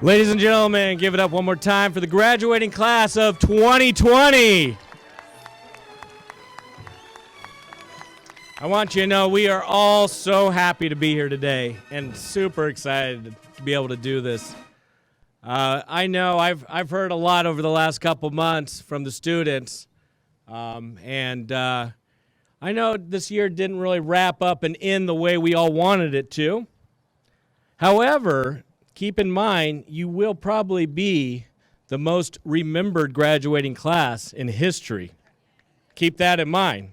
Ladies and gentlemen, give it up one more time for the graduating class of 2020. I want you to know we are all so happy to be here today and super excited to be able to do this. I know I've heard a lot over the last couple months from the students, and I know this year didn't really wrap up and end the way we all wanted it to. However, keep in mind, you will probably be the most remembered graduating class in history. Keep that in mind.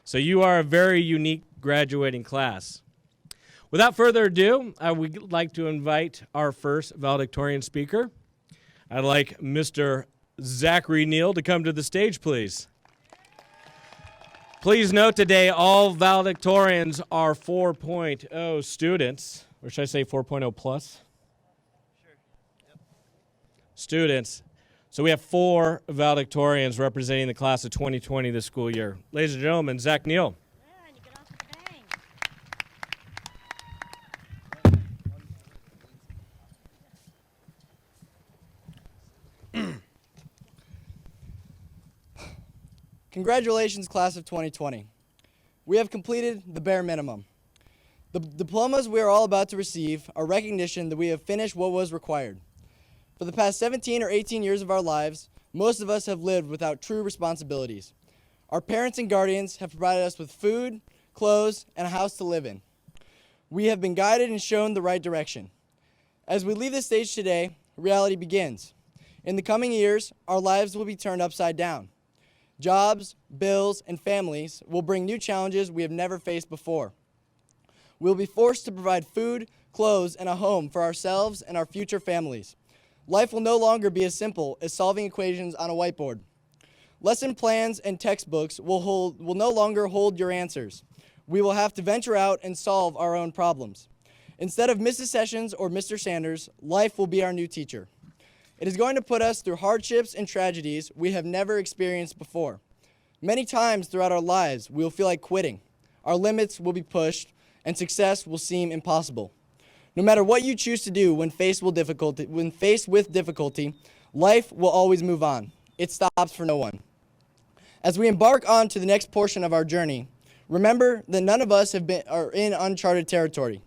So you are a very unique graduating class. Without further ado, I would like to invite our first valedictorian speaker. I'd like Mr. Zachary Neal to come to the stage, please. Please note today all valedictorians are 4.0 students. Or should I say 4.0 plus? Sure. Yep. Students. So we have 4 valedictorians representing the class of 2020 this school year. Ladies and gentlemen, Zach Neal. Yeah, and you get off with a bang. Congratulations, class of 2020. We have completed the bare minimum. The diplomas we are all about to receive are recognition that we have finished what was required. For the past 17 or 18 years of our lives, most of us have lived without true responsibilities. Our parents and guardians have provided us with food, clothes, and a house to live in. We have been guided and shown the right direction. As we leave this stage today, reality begins. In the coming years, our lives will be turned upside down. Jobs, bills, and families will bring new challenges we have never faced before. We'll be forced to provide food, clothes, and a home for ourselves and our future families. Life will no longer be as simple as solving equations on a whiteboard. Lesson plans and textbooks will no longer hold your answers. We will have to venture out and solve our own problems. Instead of Mrs. Sessions or Mr. Sanders, life will be our new teacher. It is going to put us through hardships and tragedies we have never experienced before. Many times throughout our lives, we will feel like quitting. Our limits will be pushed, and success will seem impossible. No matter what you choose to do when faced with difficulty, life will always move on. It stops for no one. As we embark on to the next portion of our journey, remember that none of us are in uncharted territory.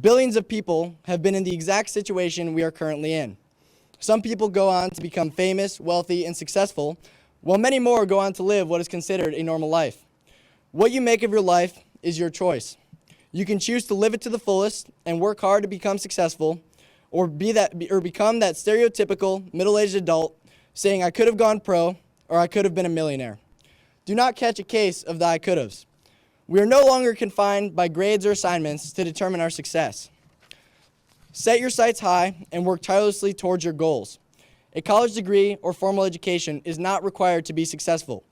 Billions of people have been in the exact situation we are currently in. Some people go on to become famous, wealthy, and successful, while many more go on to live what is considered a normal life. What you make of your life is your choice. You can choose to live it to the fullest and work hard to become successful, or become that stereotypical middle-aged adult saying, "I could have gone pro," or "I could have been a millionaire." Do not catch a case of the "I could haves." We are no longer confined by grades or assignments to determine our success. Set your sights high and work tirelessly towards your goals. A college degree or formal education is not required to be successful.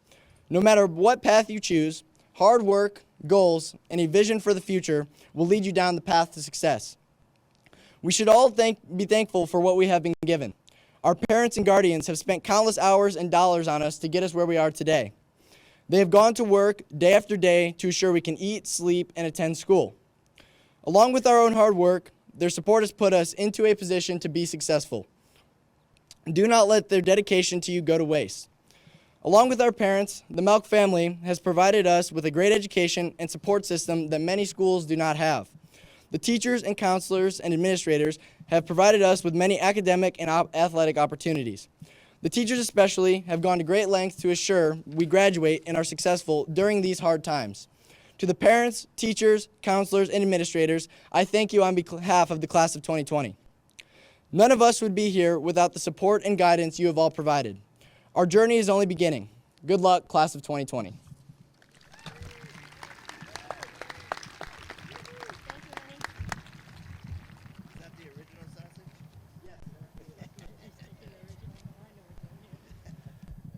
No matter what path you choose, hard work, goals, and a vision for the future will lead you down the path to success. We should all be thankful for what we have been given. Our parents and guardians have spent countless hours and dollars on us to get us where we are today. They have gone to work day after day to ensure we can eat, sleep, and attend school. Along with our own hard work, their support has put us into a position to be successful. Do not let their dedication to you go to waste. Along with our parents, the MALC family has provided us with a great education and support system that many schools do not have. The teachers and counselors and administrators have provided us with many academic and athletic opportunities. The teachers especially have gone to great lengths to assure we graduate and are successful during these hard times. To the parents, teachers, counselors, and administrators, I thank you on behalf of the class of 2020. None of us would be here without the support and guidance you have all provided. Our journey is only beginning. Good luck, class of 2020.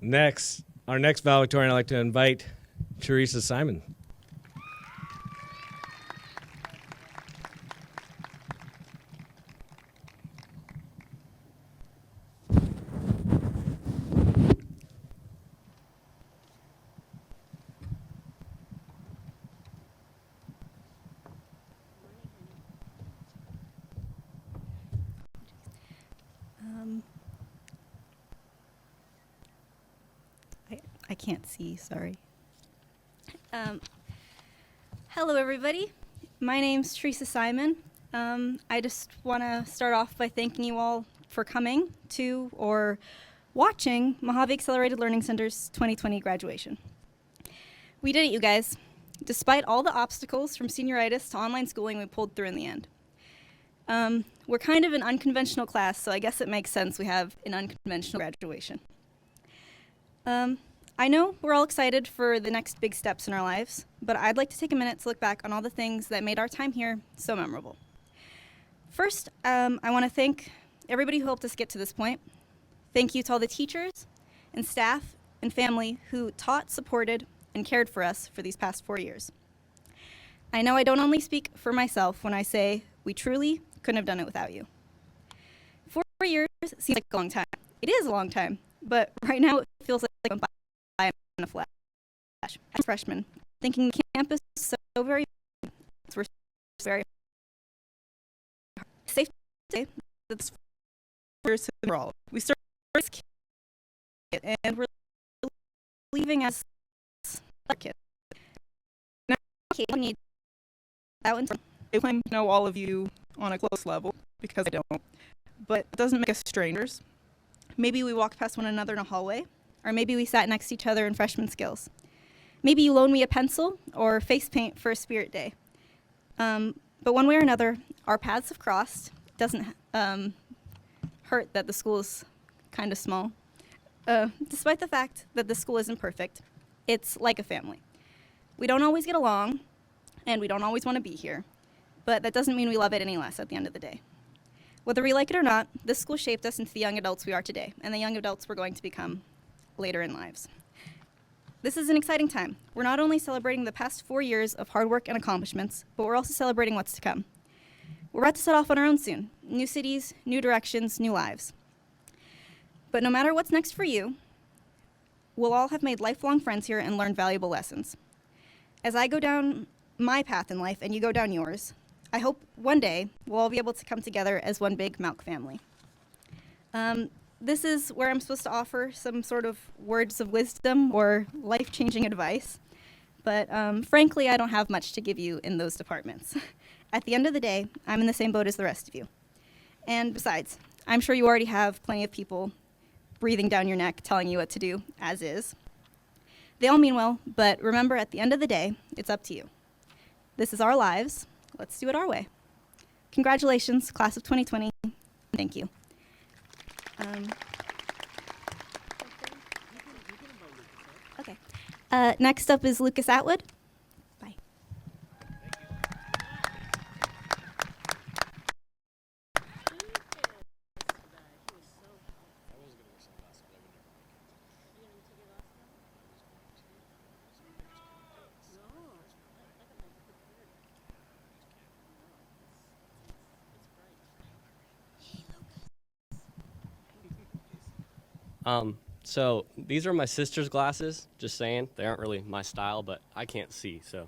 Next, our next valedictorian, I'd like to invite Teresa Simon. can't see, sorry. Hello, everybody. My name's Teresa Simon. I just want to start off by thanking you all for coming to or watching Mojave Accelerated Learning Center's 2020 graduation. We did it, you guys. Despite all the obstacles from senioritis to online schooling, we pulled through in the end. We're kind of an unconventional class, so I guess it makes sense we have an unconventional graduation. I know we're all excited for the next big steps in our lives, but I'd like to take a minute to look back on all the things that made our time here so memorable. First, I want to thank everybody who helped us get to this point. Thank you to all the teachers and staff and family who taught, supported, and cared for us for these past 4 years. I know I don't only speak for myself when I say we truly couldn't have done it without you. 4 years seems like a long time. It is a long time, but right now it feels like it went by in a flash. As a freshman, thinking the campus is so very, we're very safe to say that's 4 years for all. We started as kids, and we're leaving as kids. Now, we need out and I claim to know all of you on a close level, because I don't, but it doesn't make us strangers. Maybe we walked past one another in a hallway, or maybe we sat next to each other in freshman skills. Maybe you loaned me a pencil or face paint for a spirit day. But one way or another, our paths have crossed. It doesn't hurt that the school is kind of small. Despite the fact that the school isn't perfect, it's like a family. We don't always get along, and we don't always want to be here, but that doesn't mean we love it any less at the end of the day. Whether we like it or not, this school shaped us into the young adults we are today, and the young adults we're going to become later in lives. This is an exciting time. We're not only celebrating the past 4 years of hard work and accomplishments, but we're also celebrating what's to come. We're about to set off on our own soon. New cities, new directions, new lives. But no matter what's next for you, we'll all have made lifelong friends here and learned valuable lessons. As I go down my path in life and you go down yours, I hope one day we'll all be able to come together as one big MALC family. This is where I'm supposed to offer some sort of words of wisdom or life-changing advice, but frankly, I don't have much to give you in those departments. At the end of the day, I'm in the same boat as the rest of you. And besides, I'm sure you already have plenty of people breathing down your neck telling you what to do, as is. They all mean well, but remember, at the end of the day, it's up to you. This is our lives. Let's do it our way. Congratulations, class of 2020. Thank you. Okay. Next up is Lucas Atwood. Bye. So these are my sister's glasses, just saying. They aren't really my style, but I can't see, so.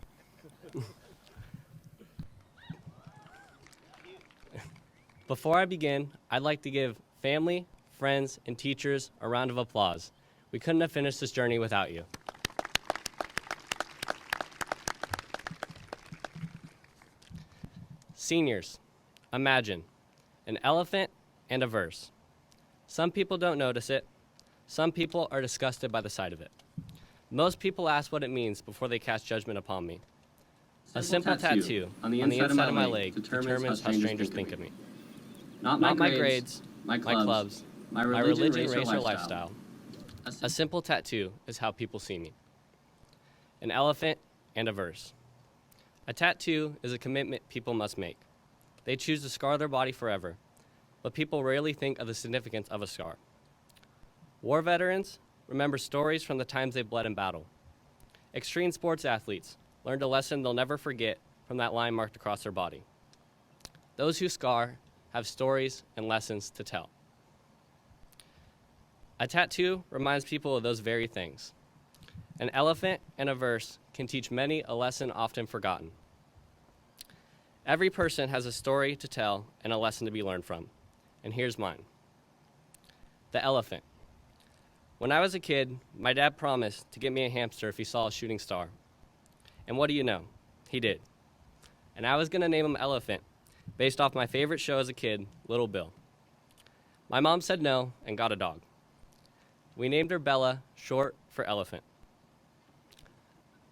Before I begin, I'd like to give family, friends, and teachers a round of applause. We couldn't have finished this journey without you. Seniors, imagine an elephant and a verse. Some people don't notice it. Some people are disgusted by the sight of it. Most people ask what it means before they cast judgment upon me. A simple tattoo on the inside of my leg determines how strangers think of me. Not my grades, my clubs, my religion, race, or lifestyle. A simple tattoo is how people see me. An elephant and a verse. A tattoo is a commitment people must make. They choose to scar their body forever, but people rarely think of the significance of a scar. War veterans remember stories from the times they bled in battle. Extreme sports athletes learned a lesson they'll never forget from that line marked across their body. Those who scar have stories and lessons to tell. A tattoo reminds people of those very things. An elephant and a verse can teach many a lesson often forgotten. Every person has a story to tell and a lesson to be learned from, and here's mine. The elephant. When I was a kid, my dad promised to get me a hamster if he saw a shooting star. And what do you know? He did. And I was going to name him Elephant, based off my favorite show as a kid, Little Bill. My mom said no and got a dog. We named her Bella, short for Elephant.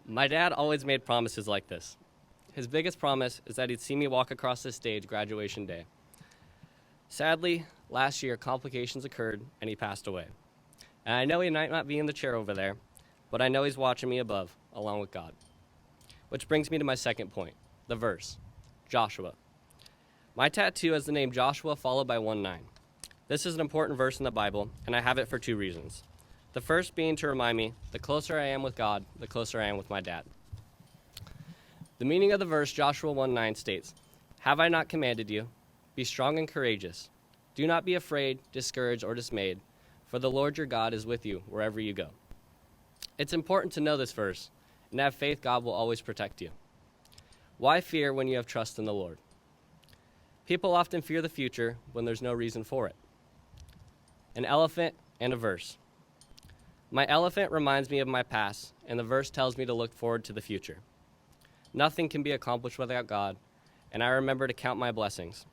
My dad always made promises like this. His biggest promise is that he'd see me walk across the stage graduation day. Sadly, last year, complications occurred and he passed away. And I know he might not be in the chair over there, but I know he's watching me above, along with God. Which brings me to my second point, the verse, Joshua. My tattoo has the name Joshua followed by 1:9. This is an important verse in the Bible, and I have it for two reasons. The first being to remind me, the closer I am with God, the closer I am with my dad. The meaning of the verse, Joshua 1:9 states, "Have I not commanded you? Be strong and courageous. Do not be afraid, discouraged, or dismayed, for the Lord your God is with you wherever you go." It's important to know this verse and have faith God will always protect you. Why fear when you have trust in the Lord? People often fear the future when there's no reason for it. An elephant and a verse. My elephant reminds me of my past, and the verse tells me to look forward to the future. Nothing can be accomplished without God, and I remember to count my blessings,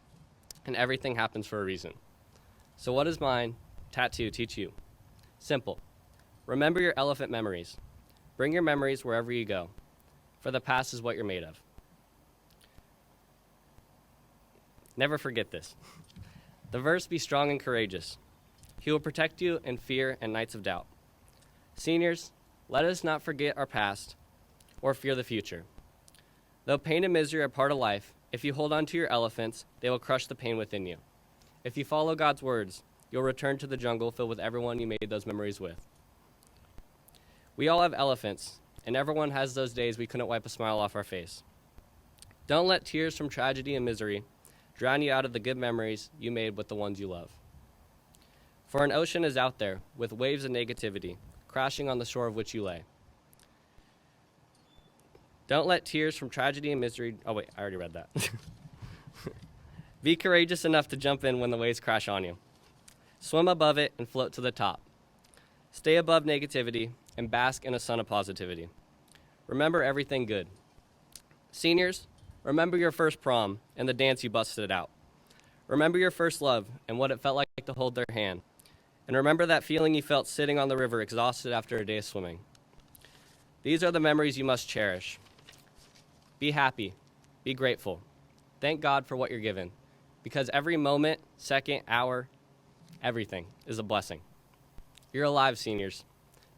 and everything happens for a reason. So what does mine tattoo teach you? Simple. Remember your elephant memories. Bring your memories wherever you go, for the past is what you're made of. Never forget this. The verse, be strong and courageous. He will protect you in fear and nights of doubt. Seniors, let us not forget our past or fear the future. Though pain and misery are part of life, if you hold on to your elephants, they will crush the pain within you. If you follow God's words, you'll return to the jungle filled with everyone you made those memories with. We all have elephants, and everyone has those days we couldn't wipe a smile off our face. Don't let tears from tragedy and misery drown you out of the good memories you made with the ones you love. For an ocean is out there with waves of negativity, crashing on the shore of which you lay. Don't let tears from tragedy and misery... Oh, wait, I already read that. Be courageous enough to jump in when the waves crash on you. Swim above it and float to the top. Stay above negativity and bask in a sun of positivity. Remember everything good. Seniors, remember your first prom and the dance you busted out. Remember your first love and what it felt like to hold their hand. And remember that feeling you felt sitting on the river exhausted after a day of swimming. These are the memories you must cherish. Be happy. Be grateful. Thank God for what you're given, because every moment, second, hour, everything is a blessing. You're alive, seniors.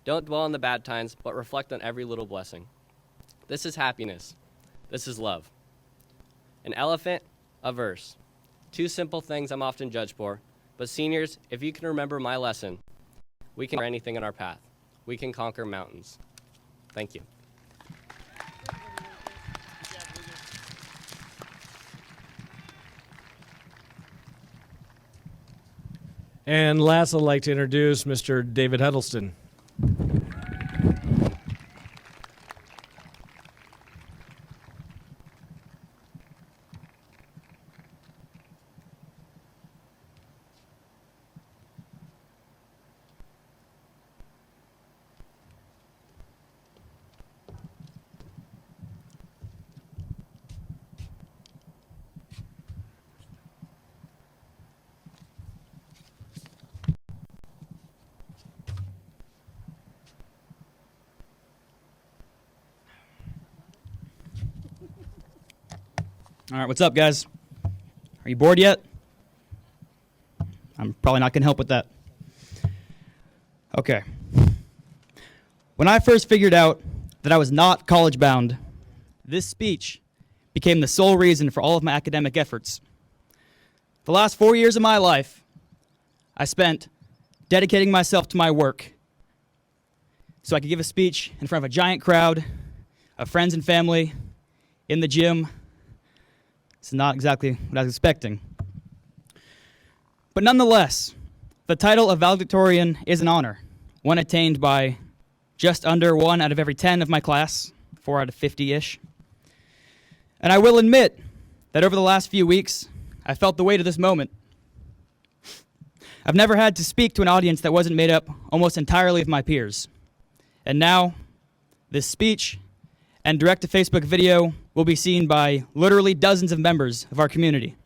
Don't dwell on the bad times, but reflect on every little blessing. This is happiness. This is love. An elephant, a verse. Two simple things I'm often judged for, but seniors, if you can remember my lesson, we can conquer anything in our path. We can conquer mountains. Thank you. And last, I'd like to introduce Mr. David Huddleston. All right, what's up, guys? Are you bored yet? I'm probably not going to help with that. Okay. When I first figured out that I was not college-bound, this speech became the sole reason for all of my academic efforts. The last 4 years of my life, I spent dedicating myself to my work so I could give a speech in front of a giant crowd of friends and family in the gym. It's not exactly what I was expecting. But nonetheless, the title of valedictorian is an honor, one attained by just under 1 out of every 10 of my class, 4 out of 50-ish. And I will admit that over the last few weeks, I felt the weight of this moment. I've never had to speak to an audience that wasn't made up almost entirely of my peers. And now, this speech and direct-to-Facebook video will be seen by literally dozens of members of our community.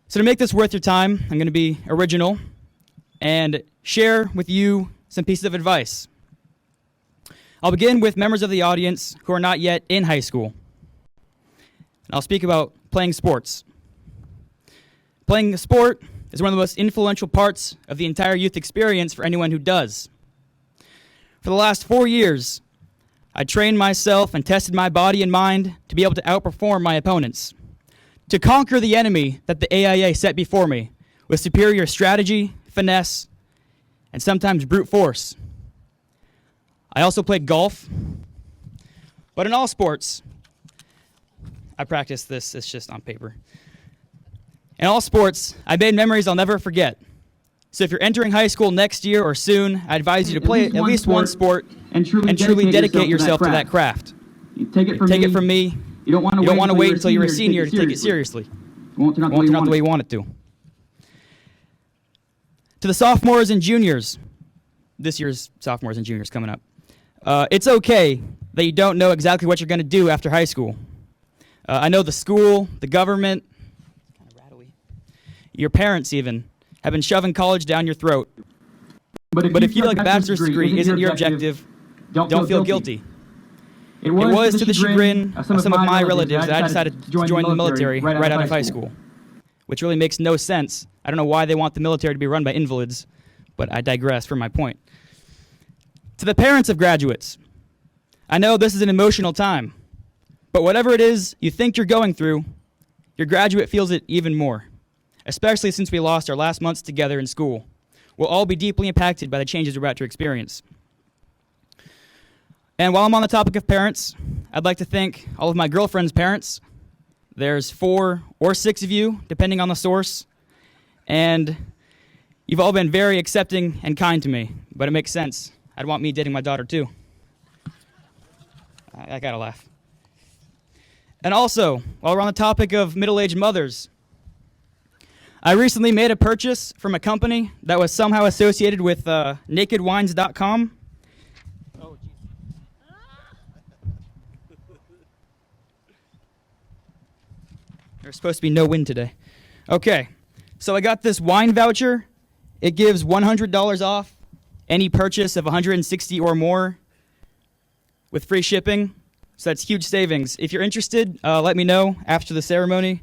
So to make this worth your time, I'm going to be original and share with you some pieces of advice. I'll begin with members of the audience who are not yet in high school. And I'll speak about playing sports. Playing a sport is one of the most influential parts of the entire youth experience for anyone who does. For the last 4 years, I trained myself and tested my body and mind to be able to outperform my opponents, to conquer the enemy that the AIA set before me with superior strategy, finesse, and sometimes brute force. I also played golf, but in all sports, I practiced this, it's just on paper. In all sports, I made memories I'll never forget. So if you're entering high school next year or soon, I advise you to play at least one sport and truly dedicate yourself to that craft. Take it from me, you don't want to wait until you're a senior to take it seriously. It won't turn out the way you want it to. To the sophomores and juniors, this year's sophomores and juniors coming up, it's okay that you don't know exactly what you're going to do after high school. I know the school, the government, kind of rattly, your parents even, have been shoving college down your throat. But if you feel like a bachelor's degree isn't your objective, don't feel guilty. It was to the chagrin of some of my relatives that I decided to join the military right out of high school, which really makes no sense. I don't know why they want the military to be run by invalids, but I digress from my point. To the parents of graduates, I know this is an emotional time, but whatever it is you think you're going through, your graduate feels it even more, especially since we lost our last months together in school. We'll all be deeply impacted by the changes we're about to experience. And while I'm on the topic of parents, I'd like to thank all of my girlfriend's parents. There's 4 or 6 of you, depending on the source, and you've all been very accepting and kind to me, but it makes sense. I'd want me dating my daughter too. I gotta laugh. And also, while we're on the topic of middle-aged mothers, I recently made a purchase from a company that was somehow associated with nakedwines.com. Oh, geez. There's supposed to be no wind today. Okay, so I got this wine voucher. It gives $100 off any purchase of 160 or more with free shipping. So that's huge savings. If you're interested, let me know after the ceremony.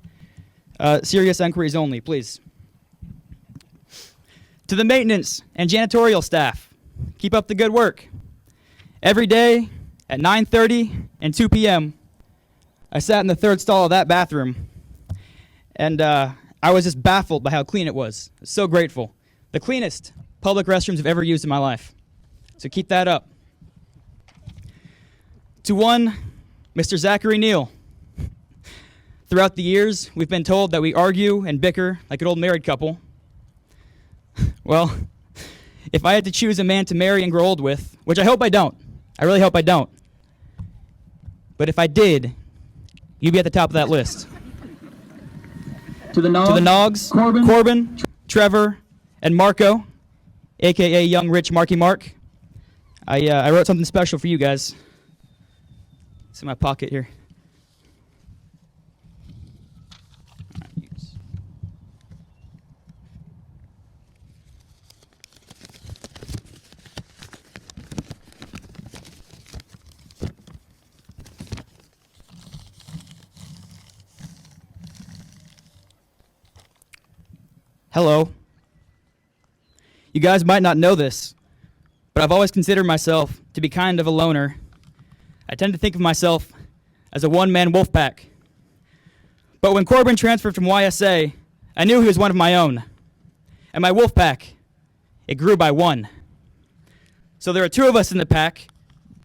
Serious inquiries only, please. To the maintenance and janitorial staff, keep up the good work. Every day at 9:30 and 2 p.m., I sat in the third stall of that bathroom, and I was just baffled by how clean it was. So grateful. The cleanest public restrooms I've ever used in my life. So keep that up. To one, Mr. Zachary Neal. Throughout the years, we've been told that we argue and bicker like an old married couple. Well, if I had to choose a man to marry and grow old with, which I hope I don't, I really hope I don't, but if I did, you'd be at the top of that list. To the Nogs, Corbin, Trevor, and Marco, a.k.a. Young Rich Marky Mark, I wrote something special for you guys. It's in my pocket here. Hello. You guys might not know this, but I've always considered myself to be kind of a loner. I tend to think of myself as a one-man wolf pack. But when Corbin transferred from YSA, I knew he was one of my own. And my wolf pack, it grew by 1. So there are 2 of us in the pack,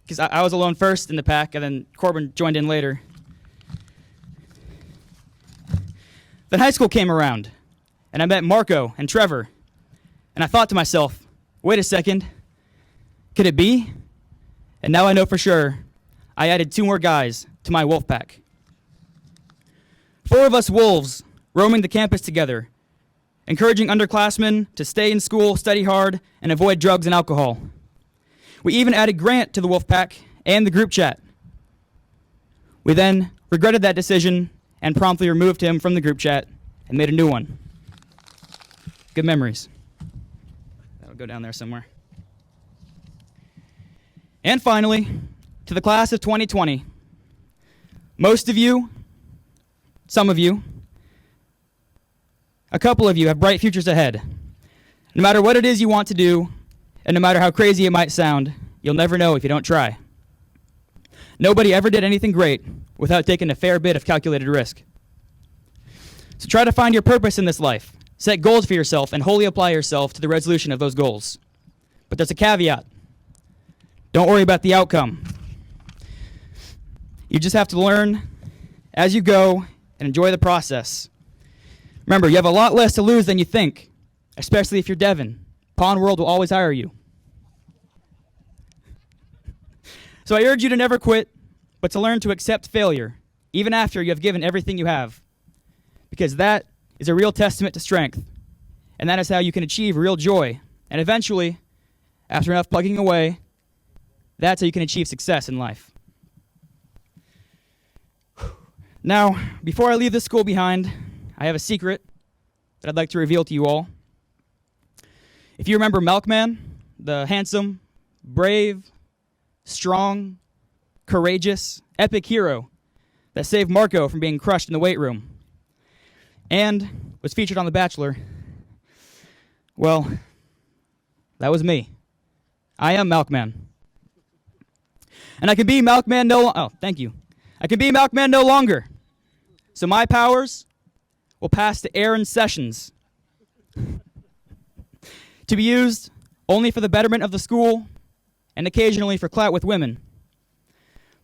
because I was alone first in the pack, and then Corbin joined in later. Then high school came around, and I met Marco and Trevor, and I thought to myself, wait a second, could it be? And now I know for sure I added 2 more guys to my wolf pack. 4 of us wolves roaming the campus together, encouraging underclassmen to stay in school, study hard, and avoid drugs and alcohol. We even added Grant to the wolf pack and the group chat. We then regretted that decision and promptly removed him from the group chat and made a new one. Good memories. That'll go down there somewhere. And finally, to the class of 2020. Most of you, some of you, a couple of you have bright futures ahead. No matter what it is you want to do, and no matter how crazy it might sound, you'll never know if you don't try. Nobody ever did anything great without taking a fair bit of calculated risk. So try to find your purpose in this life. Set goals for yourself and wholly apply yourself to the resolution of those goals. But there's a caveat. Don't worry about the outcome. You just have to learn as you go and enjoy the process. Remember, you have a lot less to lose than you think, especially if you're Devin. Pawn World will always hire you. So I urge you to never quit, but to learn to accept failure, even after you have given everything you have. Because that is a real testament to strength, and that is how you can achieve real joy. And eventually, after enough plugging away, that's how you can achieve success in life. Now, before I leave this school behind, I have a secret that I'd like to reveal to you all. If you remember MALC, the handsome, brave, strong, courageous, epic hero that saved Marco from being crushed in the weight room and was featured on The Bachelor, well, that was me. I am MALC. And I can be MALC thank you. I can be MALC no longer. So my powers will pass to Aaron Sessions to be used only for the betterment of the school and occasionally for clout with women.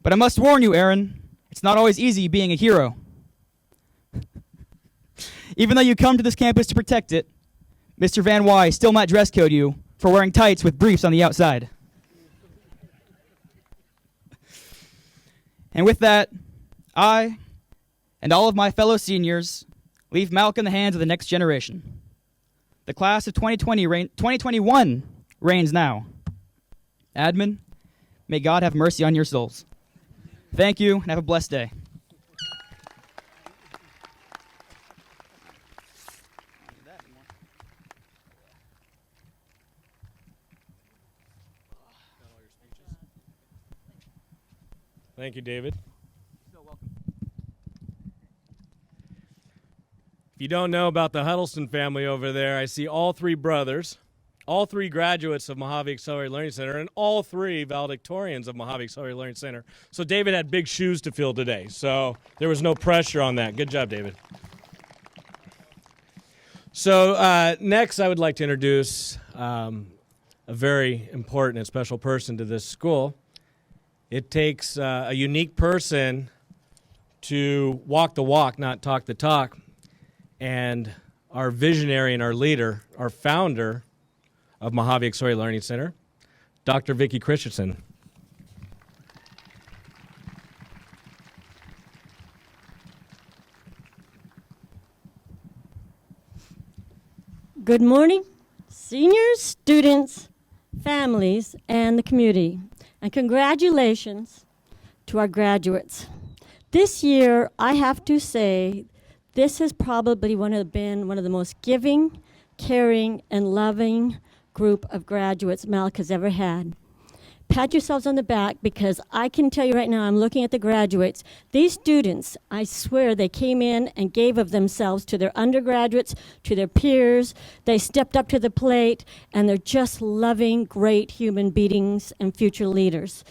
But I must warn you, Aaron, it's not always easy being a hero. Even though you come to this campus to protect it, Mr. Van Wy still might dress code you for wearing tights with briefs on the outside. And with that, I and all of my fellow seniors leave MALC in the hands of the next generation. The class of 2021 reigns now. Admin, may God have mercy on your souls. Thank you, and have a blessed day. Thank you, David. You're welcome. If you don't know about the Huddleston family over there, I see all three brothers, all three graduates of Mojave Accelerated Learning Center, and all three valedictorians of Mojave Accelerated Learning Center. So David had big shoes to fill today, so there was no pressure on that. Good job, David. So next I would like to introduce a very important and special person to this school. It takes a unique person to walk the walk, not talk the talk. And our visionary and our leader, our founder of Mojave Accelerated Learning Center, Dr. Vicki Christensen. Good morning, seniors, students, families, and the community. And congratulations to our graduates. This year, I have to say, this has probably been one of the most giving, caring, and loving group of graduates MALC has ever had. Pat yourselves on the back, because I can tell you right now, I'm looking at the graduates. These students, I swear, they came in and gave of themselves to their undergraduates, to their peers. They stepped up to the plate, and they're just loving, great human beings and future leaders.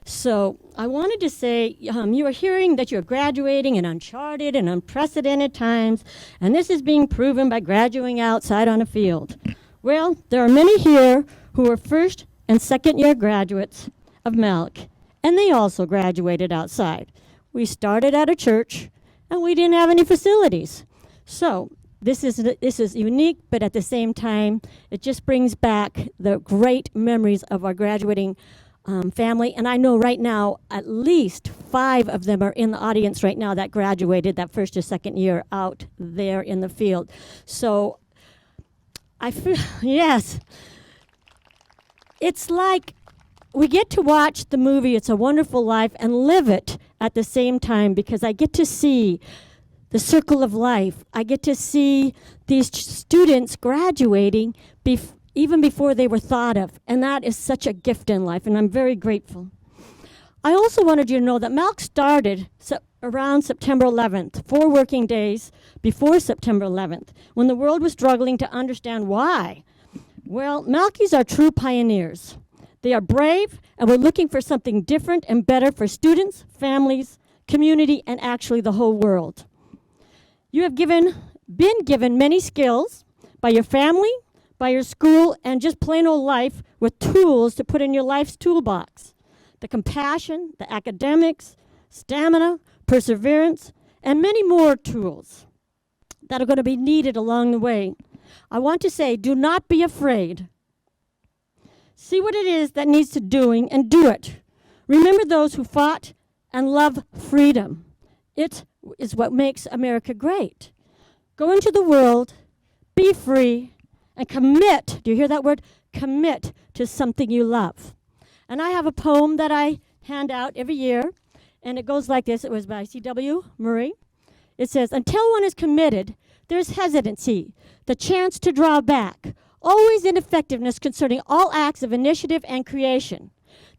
So I wanted to say, you are hearing that you're graduating in uncharted and unprecedented times, and this is being proven by graduating outside on a field. Well, there are many here who are first and second year graduates of MALC, and they also graduated outside. We started at a church, and we didn't have any facilities. So this is unique, but at the same time, it just brings back the great memories of our graduating family. And I know right now, at least 5 of them are in the audience right now that graduated that first or second year out there in the field. So I feel, yes. It's like we get to watch the movie It's a Wonderful Life and live it at the same time, because I get to see the circle of life. I get to see these students graduating even before they were thought of, and that is such a gift in life, and I'm very grateful. I also wanted you to know that MALC started around September 11th, 4 working days before September 11th, when the world was struggling to understand why. Well, MALCies are true pioneers. They are brave, and we're looking for something different and better for students, families, community, and actually the whole world. You have been given many skills by your family, by your school, and just plain old life with tools to put in your life's toolbox. The compassion, the academics, stamina, perseverance, and many more tools that are going to be needed along the way. I want to say, do not be afraid. See what it is that needs to doing and do it. Remember those who fought and love freedom. It is what makes America great. Go into the world, be free, and commit. Do you hear that word? Commit to something you love. And I have a poem that I hand out every year, and it goes like this. It was by C.W. Murray. It says, until one is committed, there's hesitancy, the chance to draw back, always ineffectiveness concerning all acts of initiative and creation.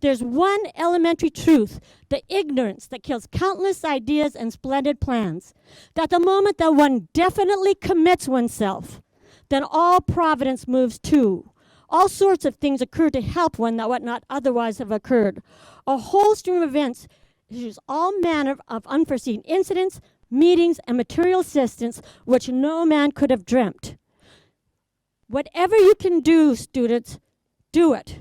There's one elementary truth, the ignorance that kills countless ideas and splendid plans, that the moment that one definitely commits oneself, then all providence moves too. All sorts of things occur to help one that would not otherwise have occurred. A whole stream of events issues all manner of unforeseen incidents, meetings, and material assistance which no man could have dreamt. Whatever you can do, students, do it.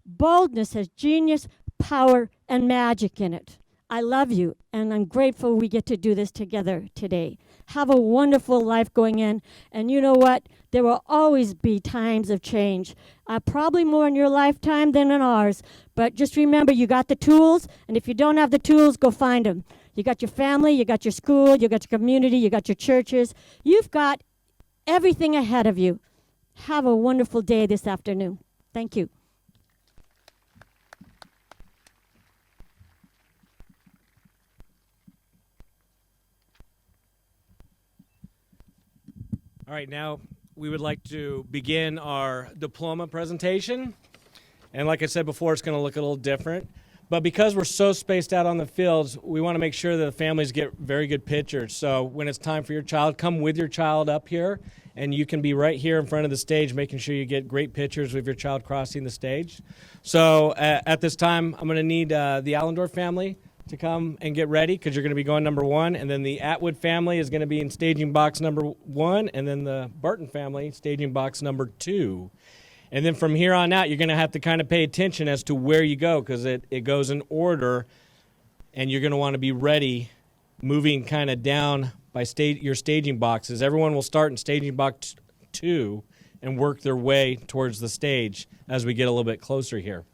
Boldness has genius, power, and magic in it. I love you, and I'm grateful we get to do this together today. Have a wonderful life going in, and you know what? There will always be times of change. Probably more in your lifetime than in ours, but just remember you got the tools, and if you don't have the tools, go find them. You got your family, you got your school, you got your community, you got your churches. You've got everything ahead of you. Have a wonderful day this afternoon. Thank you. All right, now we would like to begin our diploma presentation. And like I said before, it's going to look a little different. But because we're so spaced out on the fields, we want to make sure that the families get very good pictures. So when it's time for your child, come with your child up here, and you can be right here in front of the stage, making sure you get great pictures with your child crossing the stage. So at this time, I'm going to need the Allendorf family to come and get ready, because you're going to be going number 1, and then the Atwood family is going to be in staging box number 1, and then the Barton family staging box number 2. And then from here on out, you're going to have to kind of pay attention as to where you go, because it goes in order, and you're going to want to be ready, moving kind of down by your staging boxes. Everyone will start in staging box 2 and work their way towards the stage as we get a little bit closer here.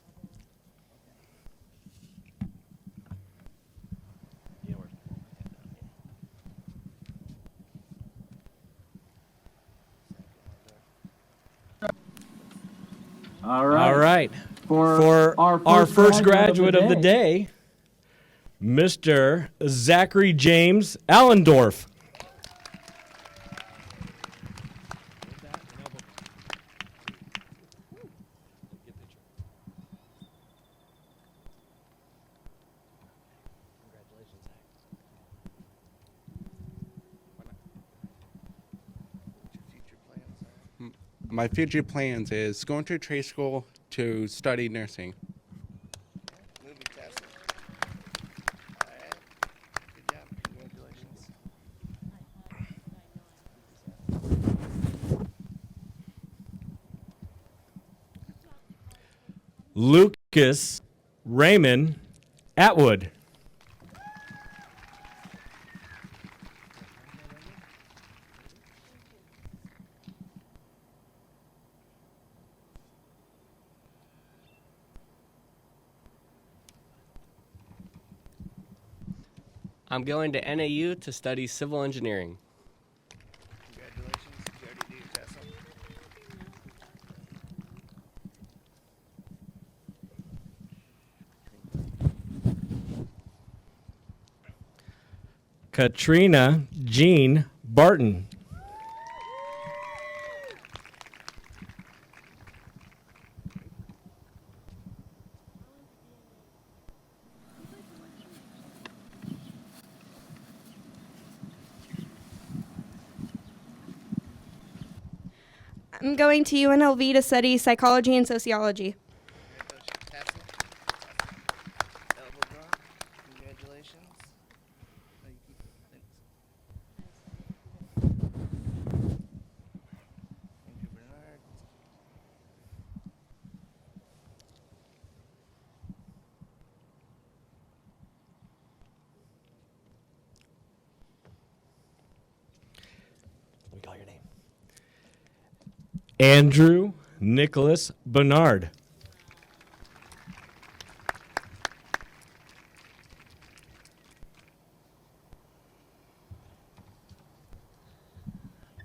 All right. For our first graduate of the day, Mr. Zachary James Allendorf. My future plans is going to trade school to study nursing. Fantastic. All right. Good job. Congratulations. Lucas Raymond Atwood. I'm going to NAU to study civil engineering. Congratulations. Did you already do your test? Katrina Jean Barton. I'm going to UNLV to study psychology and sociology. Congratulations. Let me call your name. Andrew Nicholas Bernard.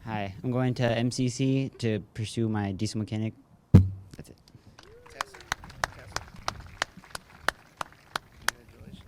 Hi, I'm going to MCC to pursue my diesel mechanic. That's it. Congratulations.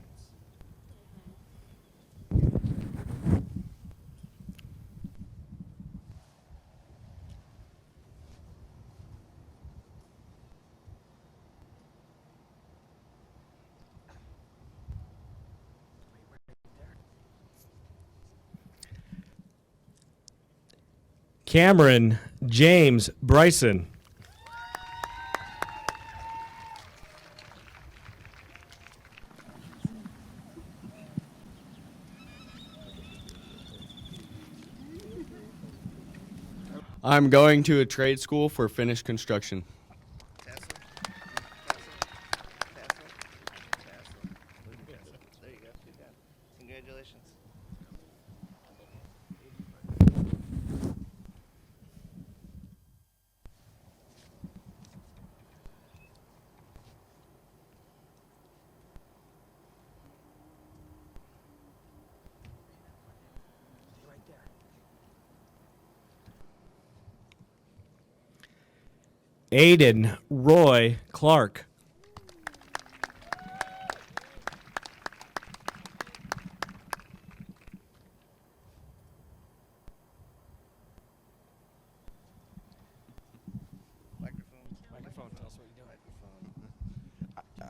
Cameron James Bryson. I'm going to a trade school for finished construction. There you go. Good job. Congratulations. Aiden Roy Clark. Microphone. Tell us what you're doing.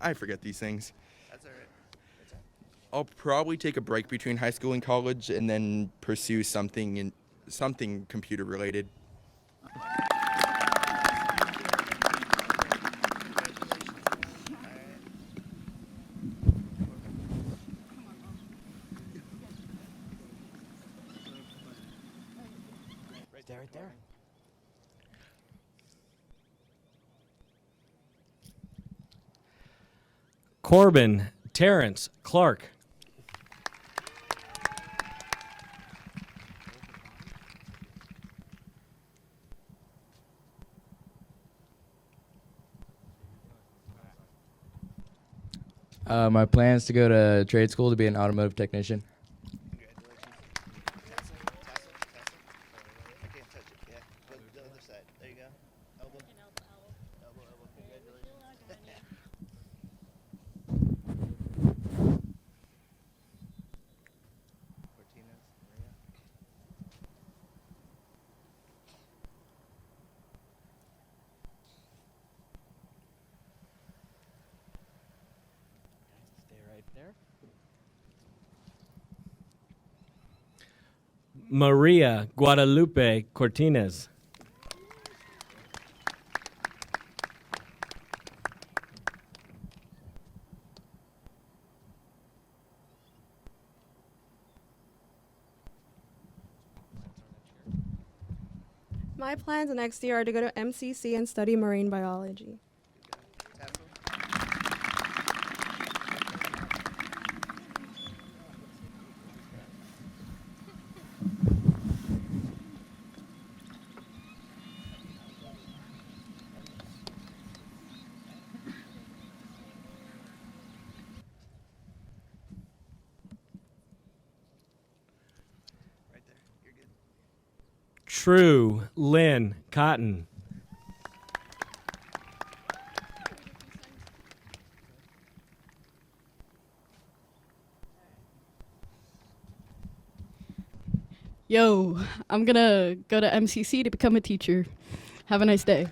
I forget these things. That's all right. I'll probably take a break between high school and college and then pursue something computer related. Right there. Corbin Terrence Clark. My plan is to go to trade school to be an automotive technician. I can't touch it. Yeah. Go to the other side. There you go. Elbow. Elbow. Congratulations. Martinez, Maria. Stay right there. Maria Guadalupe Cortinez. My plans next year are to go to MCC and study marine biology. Right there. You're good. True Lynn Cotton. Yo, I'm gonna go to MCC to become a teacher. Have a nice day.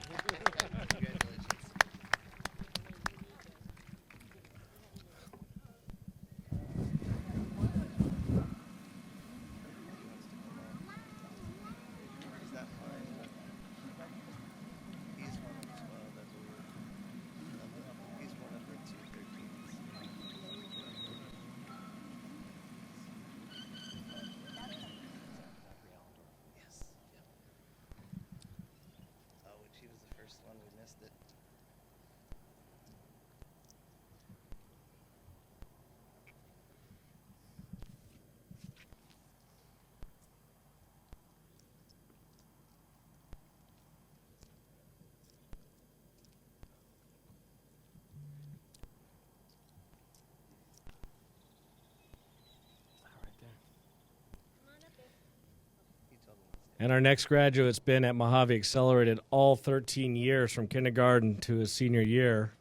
And our next graduate's been at Mojave Accelerated all 13 years from kindergarten to his senior year.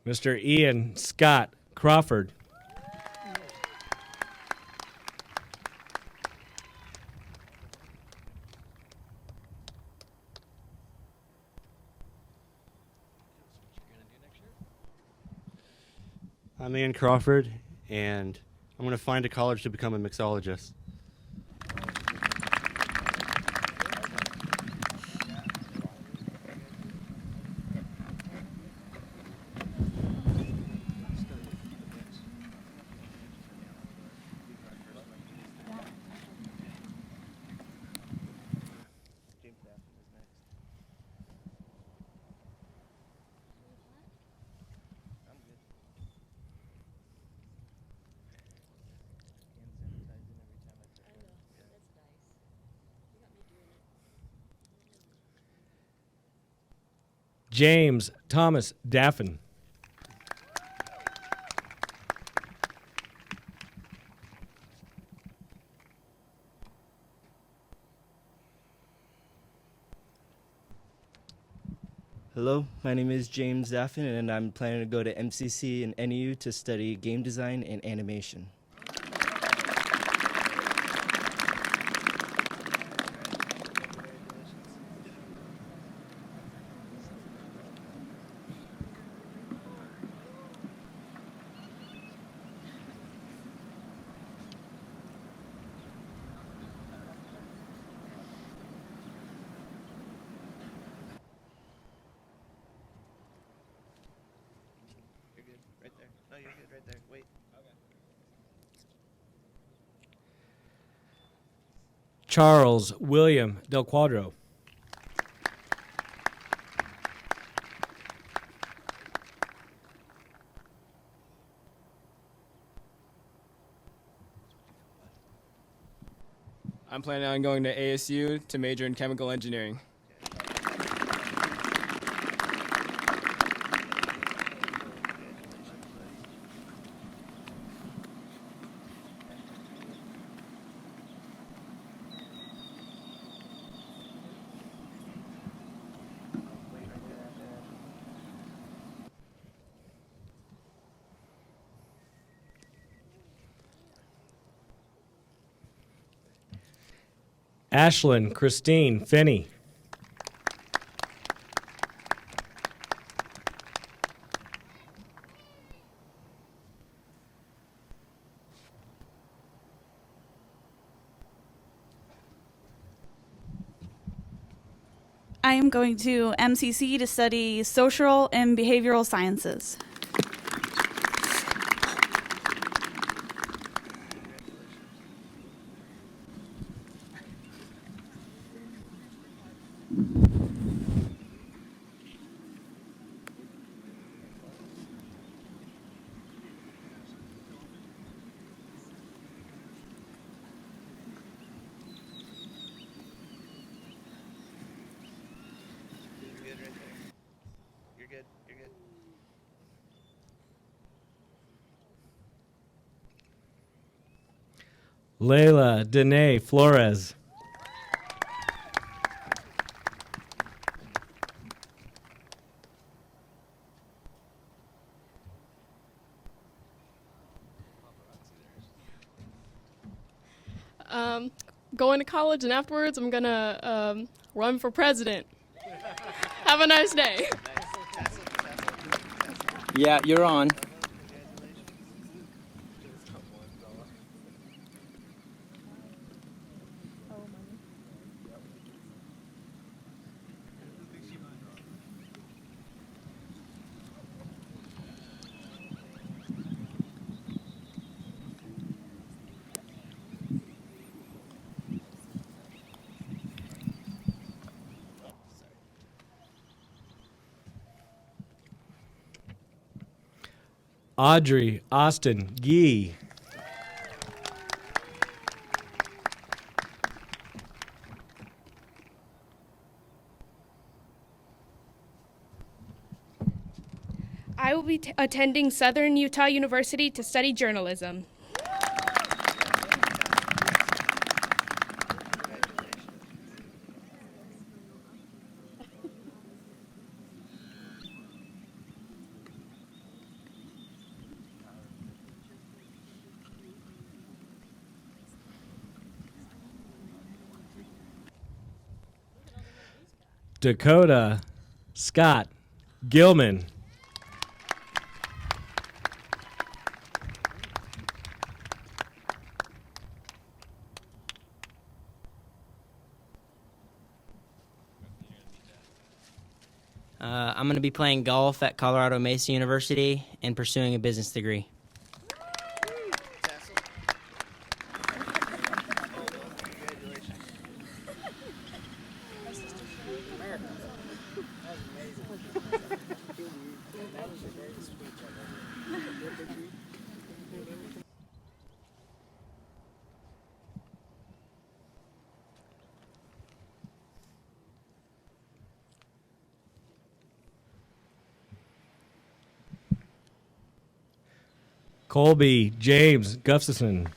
Mr. Ian Scott Crawford. I'm Ian Crawford, and I'm going to find a college to become a mixologist. James Thomas Daffin. Hello, my name is James Daffin, and I'm planning to go to MCC and NEU to study game design and animation. You're good, right there. No, you're good, right there. Wait. Charles William Del Quadro. I'm planning on going to ASU to major in chemical engineering. Ashlyn Christine Finney. I am going to MCC to study social and behavioral sciences. You're good, right there. You're good, you're good. Layla Danae Flores. going to college, and afterwards I'm going to run for president. Have a nice day. Yeah, you're on. Audrey Austin Gee. I will be attending Southern Utah University to study journalism. Dakota Scott Gilman. I'm going to be playing golf at Colorado Mesa University and pursuing a business degree. Colby James Gustafson.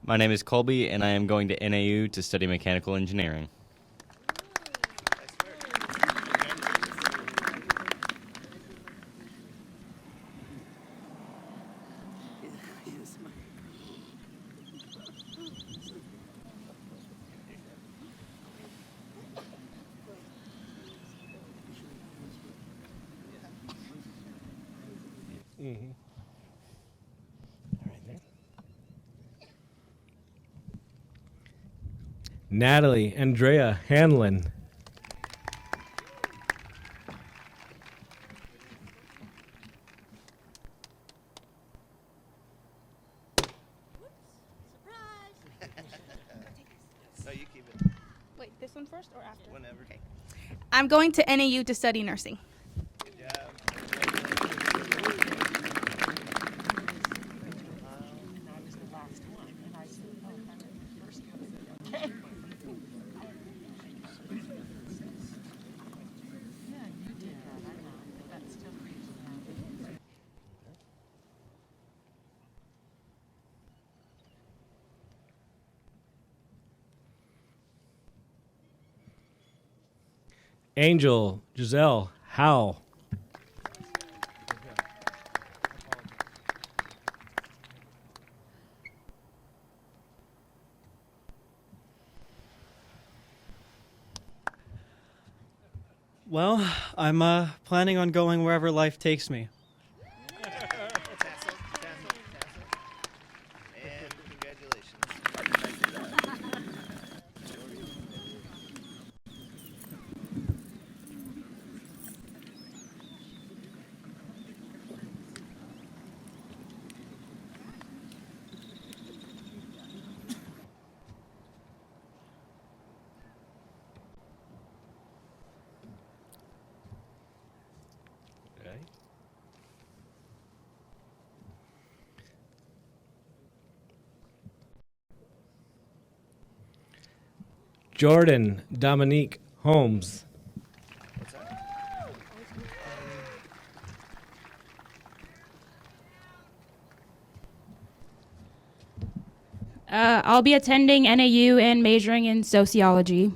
My name is Colby, and I am going to NAU to study mechanical engineering. Natalie Andrea Hanlon. No, you keep it. Wait, this one first or after? Whenever. Okay. I'm going to NAU to study nursing. Good job. Angel Giselle Howe. Well, I'm planning on going wherever life takes me. And congratulations. Jordan Dominique Holmes. I'll be attending NAU and majoring in sociology.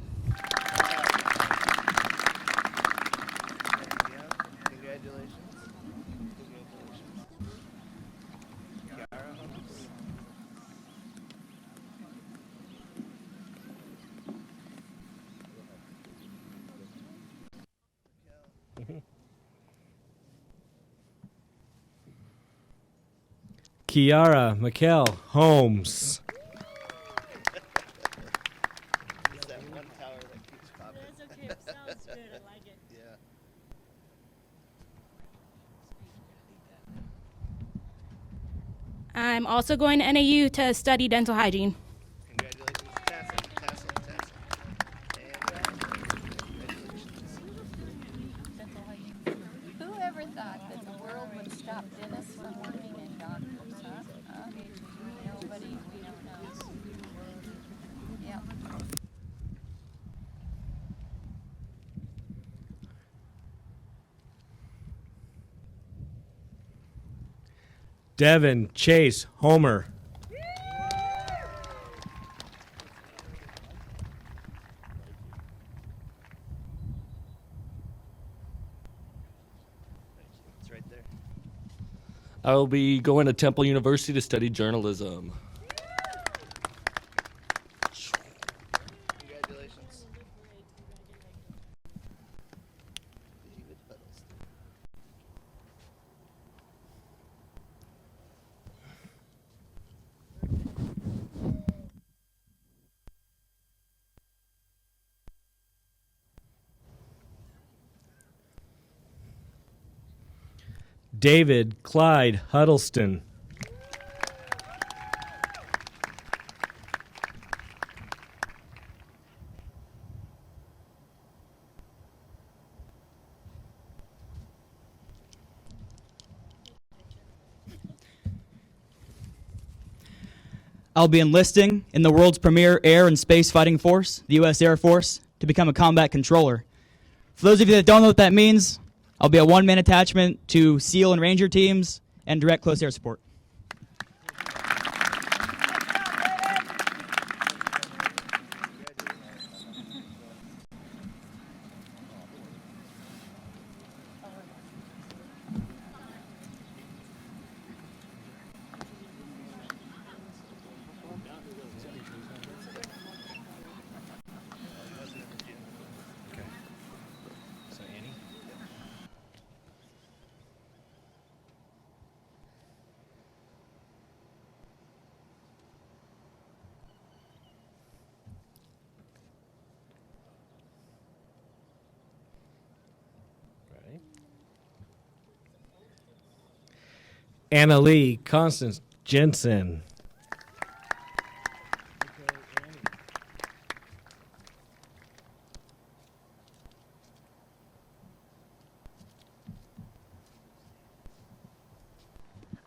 Kiara Mikkel Holmes. It's that one tower that keeps popping. That's okay. It sounds good. I like it. Yeah. I'm also going to NAU to study dental hygiene. Congratulations, Tassel, Tassel, Tassel. And congratulations. Whoever thought that the world would stop dentists from working in doctors, huh? Nobody, we don't know. Yep. Devin Chase Homer. It's right there. I'll be going to Temple University to study journalism. Congratulations. David Huddleston. David Clyde Huddleston. I'll be enlisting in the world's premier air and space fighting force, the U.S. Air Force, to become a combat controller. For those of you that don't know what that means, I'll be a one-man attachment to SEAL and Ranger teams and direct close air support. Anna Lee Constance Jensen.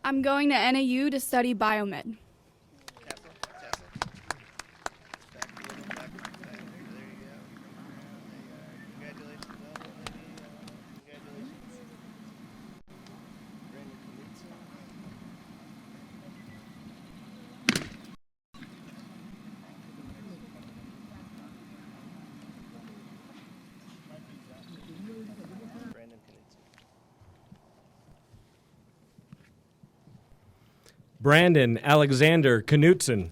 I'm going to NAU to study biomed. Tassel, Tassel. Back a little back. There you go. Congratulations, congratulations. Brandon Knudsen. Brandon Knudsen. Brandon Alexander Knutson.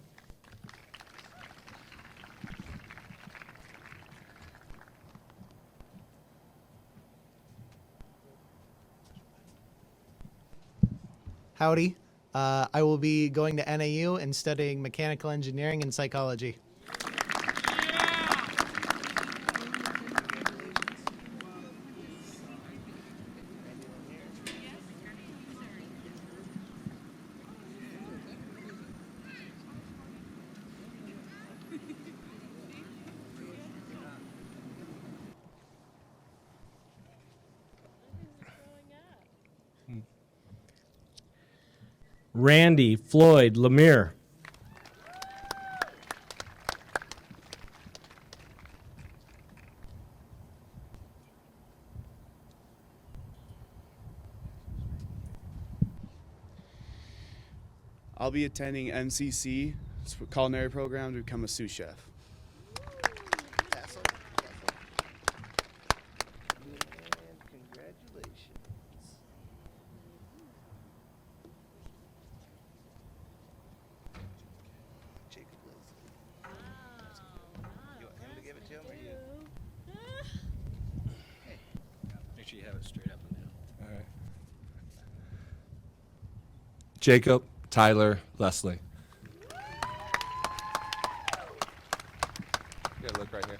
Howdy. I will be going to NAU and studying mechanical engineering and psychology. Randy Floyd Lemire. I'll be attending MCC culinary program to become a sous chef. Tassel, Tassel. And congratulations. Jacob Leslie. You want him to give it to him or you? Hey. Make sure you have it straight up and down. All right. Jacob Tyler Leslie. You gotta look right here.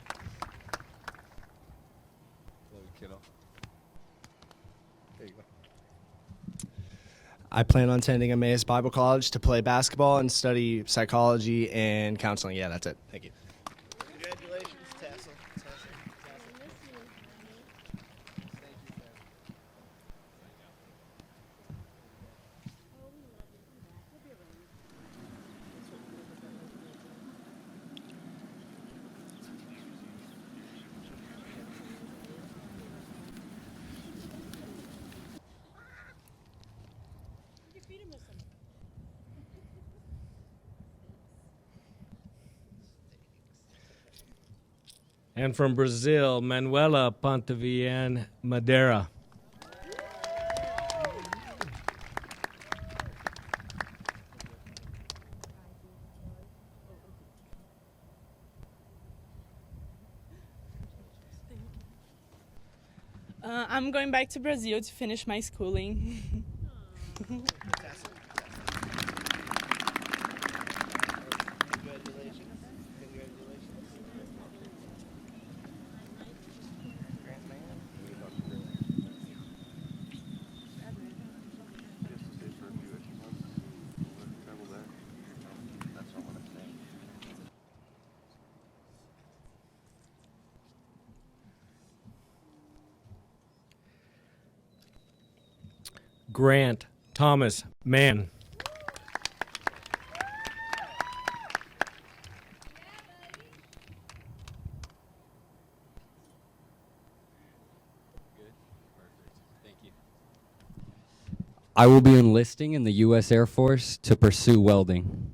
Love you, kiddo. There you go. I plan on attending Emmaus Bible College to play basketball and study psychology and counseling. Yeah, that's it. Thank you. Congratulations, Tassel. And from Brazil, Manuela Pontevillan Madeira. I'm going back to Brazil to finish my schooling. Grant Thomas Mann. I will be enlisting in the U.S. Air Force to pursue welding.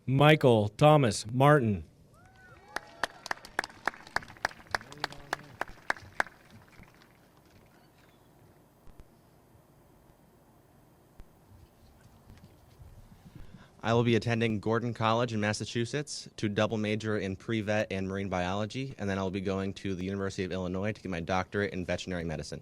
Michael Thomas Martin. I will be attending Gordon College in Massachusetts to double major in pre-vet and marine biology, and then I will be going to the University of Illinois to get my doctorate in veterinary medicine.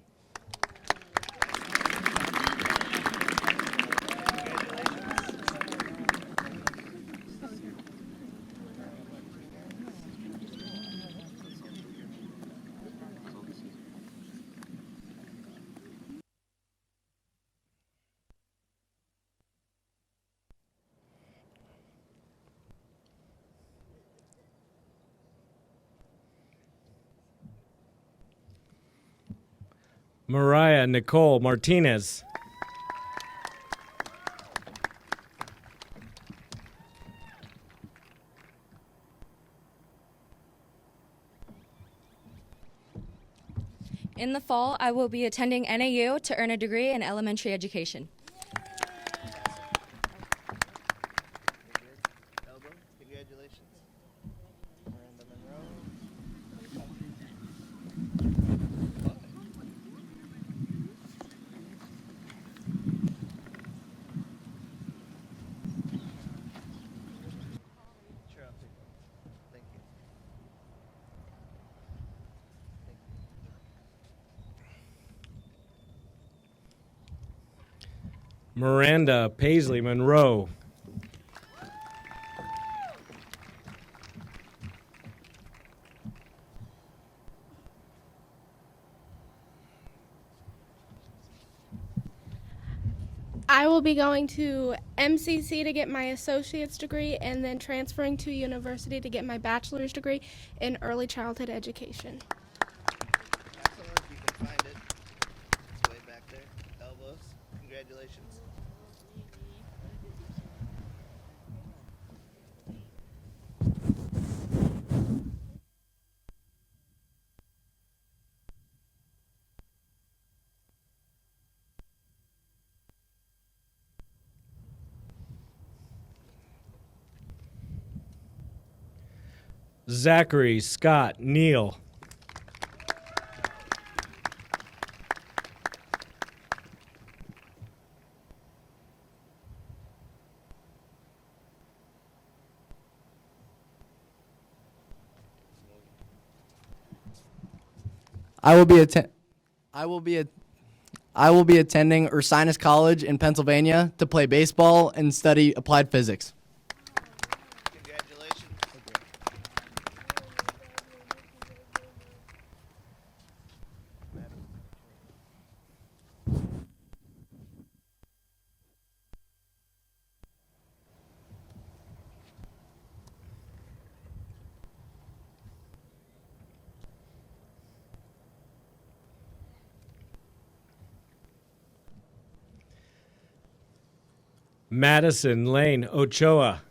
Mariah Nicole Martinez. In the fall, I will be attending NAU to earn a degree in elementary education. Congratulations. Miranda Monroe. Sure, I'll take one. Thank you. Miranda Paisley Monroe. I will be going to MCC to get my associate's degree and then transferring to university to get my bachelor's degree in early childhood education. Excellent. You can find it. It's way back there. Elbows. Congratulations. Zachary Scott Neal. I will be attending Ursinus College in Pennsylvania to play baseball and study applied physics. Congratulations. Madison Lane Ochoa.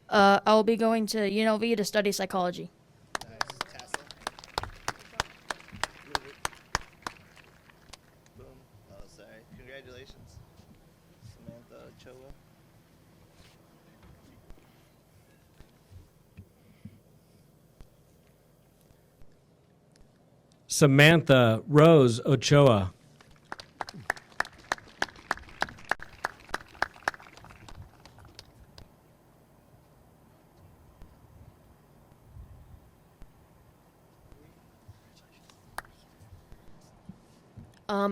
I will be going to UNLV to study psychology. Boom. Oh, sorry. Congratulations, Samantha Ochoa. Samantha Rose Ochoa.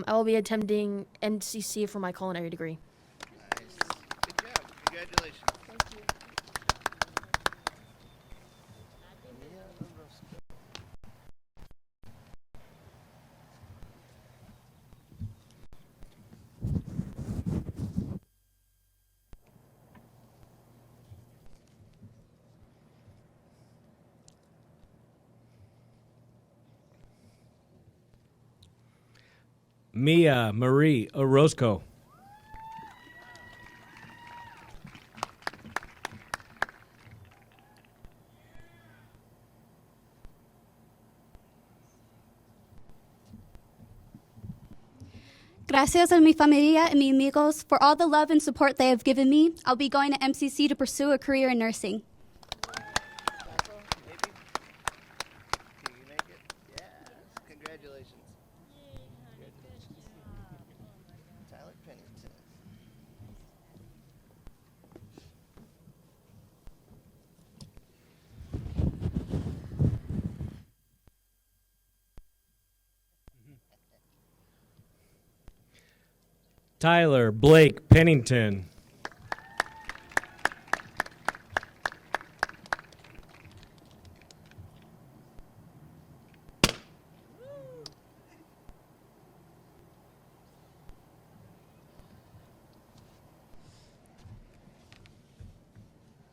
I will be attending NCC for my culinary degree. Nice. Good job. Congratulations. Thank you. Mia Marie Orozco. Gracias a mi familia y mis amigos for all the love and support they have given me. I'll be going to MCC to pursue a career in nursing. Congratulations. Tyler Pennington. Tyler Blake Pennington.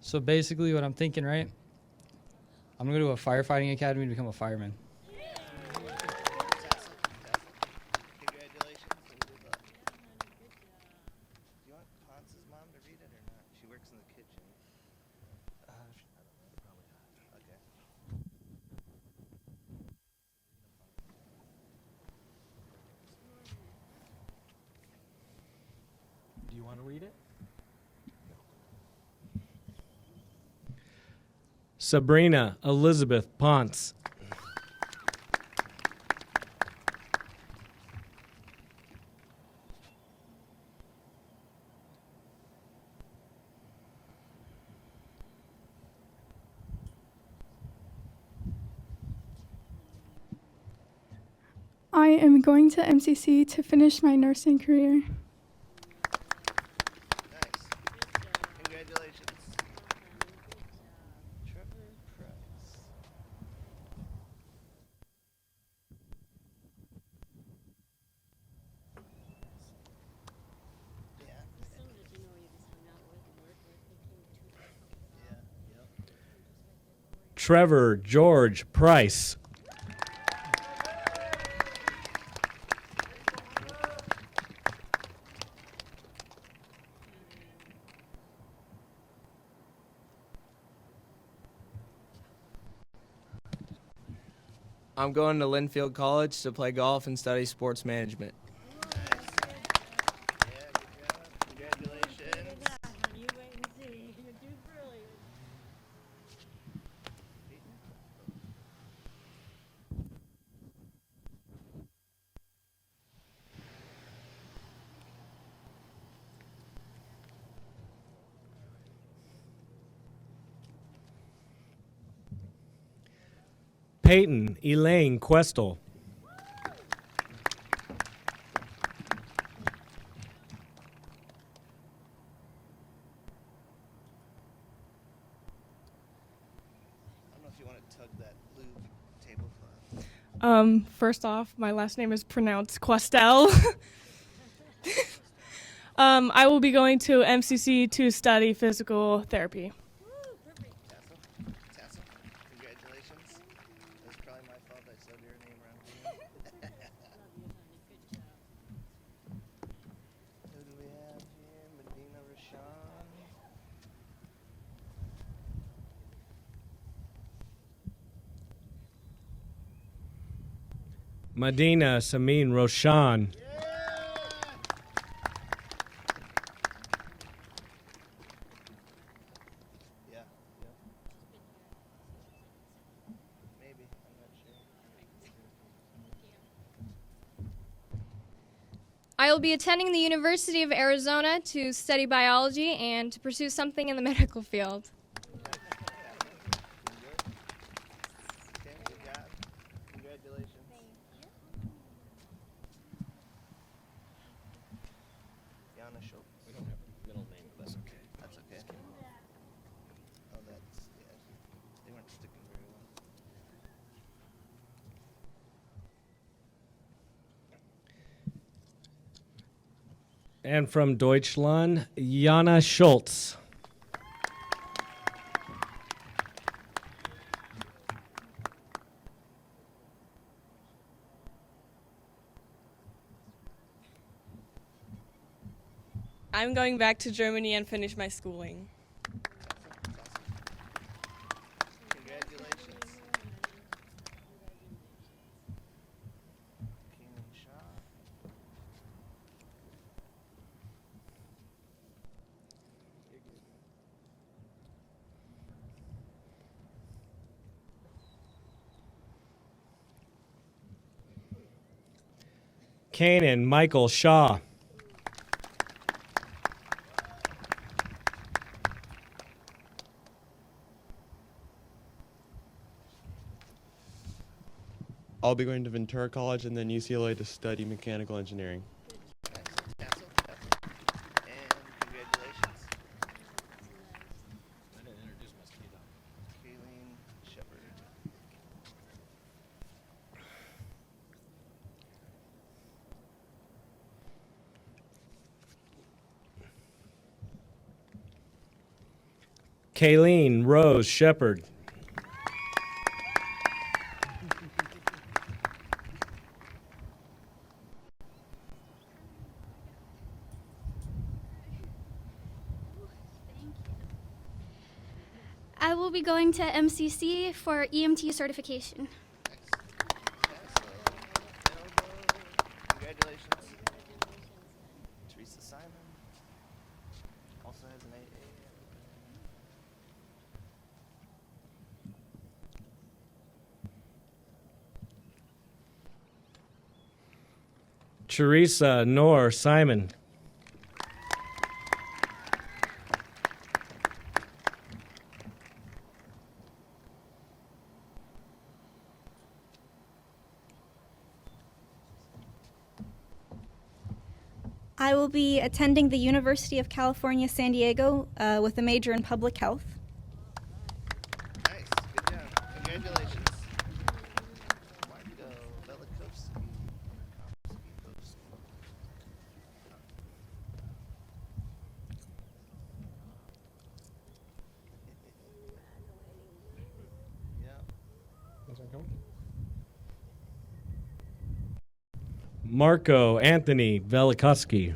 So basically what I'm thinking, right? I'm going to go to a firefighting academy to become a fireman. Congratulations and good luck. Do you want Hans's mom to read it or not? She works in the kitchen. I don't know. Probably not. Okay. Do you want to read it? Sabrina Elizabeth Ponce. I am going to MCC to finish my nursing career. Congratulations. Trevor Price. Trevor George Price. I'm going to Linfield College to play golf and study sports management. Peyton Elaine Questel. First off, my last name is pronounced Questel. I will be going to MCC to study physical therapy. Congratulations. It was probably my fault I said your name wrong. Who do we have here? Medina Rashawn. Medina Samin Roshan. Maybe. I'm not sure. I will be attending the University of Arizona to study biology and to pursue something in the medical field. Okay, good job. Congratulations. Yana Schultz. We don't have a middle name, but that's okay. That's okay. Oh, that's, yeah. They weren't sticking very well. And from Deutschland, Jana Schultz. I'm going back to Germany and finish my schooling. Congratulations. Keenan Shaw. You're good. Kanan Michael Shaw. I'll be going to Ventura College and then UCLA to study mechanical engineering. Tassel. And congratulations. I didn't introduce myself. Kayleen Shepard. Kayleen Rose Shepard. I will be going to MCC for EMT certification. Congratulations. Teresa Simon also has an AA. Teresa Noor Simon. I will be attending the University of California, San Diego with a major in public health. Nice. Good job. Congratulations. Marco Velikovsky. Marco Anthony Velikowski.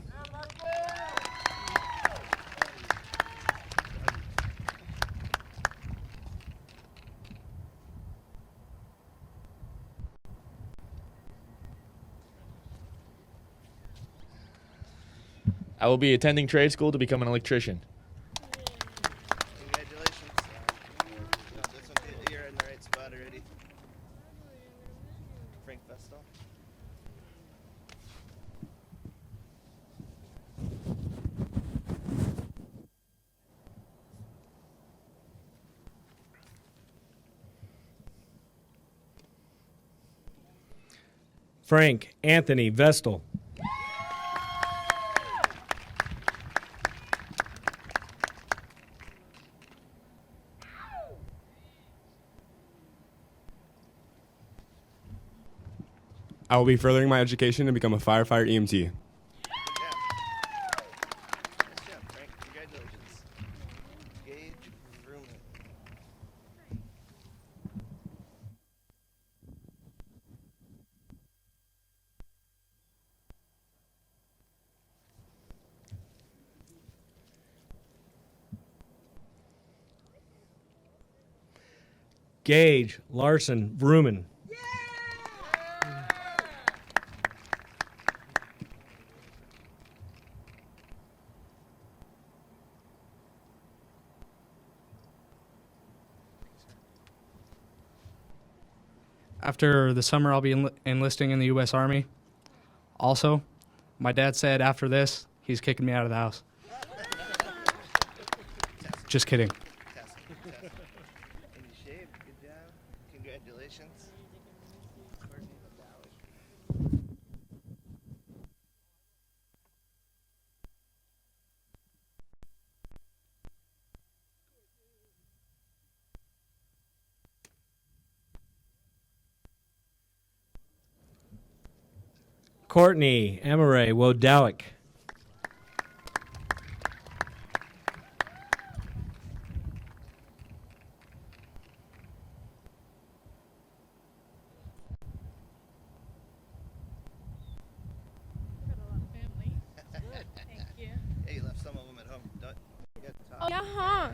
I will be attending trade school to become an electrician. Congratulations. You're in the right spot already. Frank Vestal. Frank Anthony Vestal. I will be furthering my education to become a firefighter EMT. Nice job, Frank. Congratulations. Gage Vrooman. Gage Larson Vrooman. After the summer, I'll be enlisting in the U.S. Army. Also, my dad said after this, he's kicking me out of the house. Just kidding. In shape. Good job. Congratulations. Courtney Amaray Wodowick. Hey, you left some of them at home. Don't forget to talk. Oh, yeah.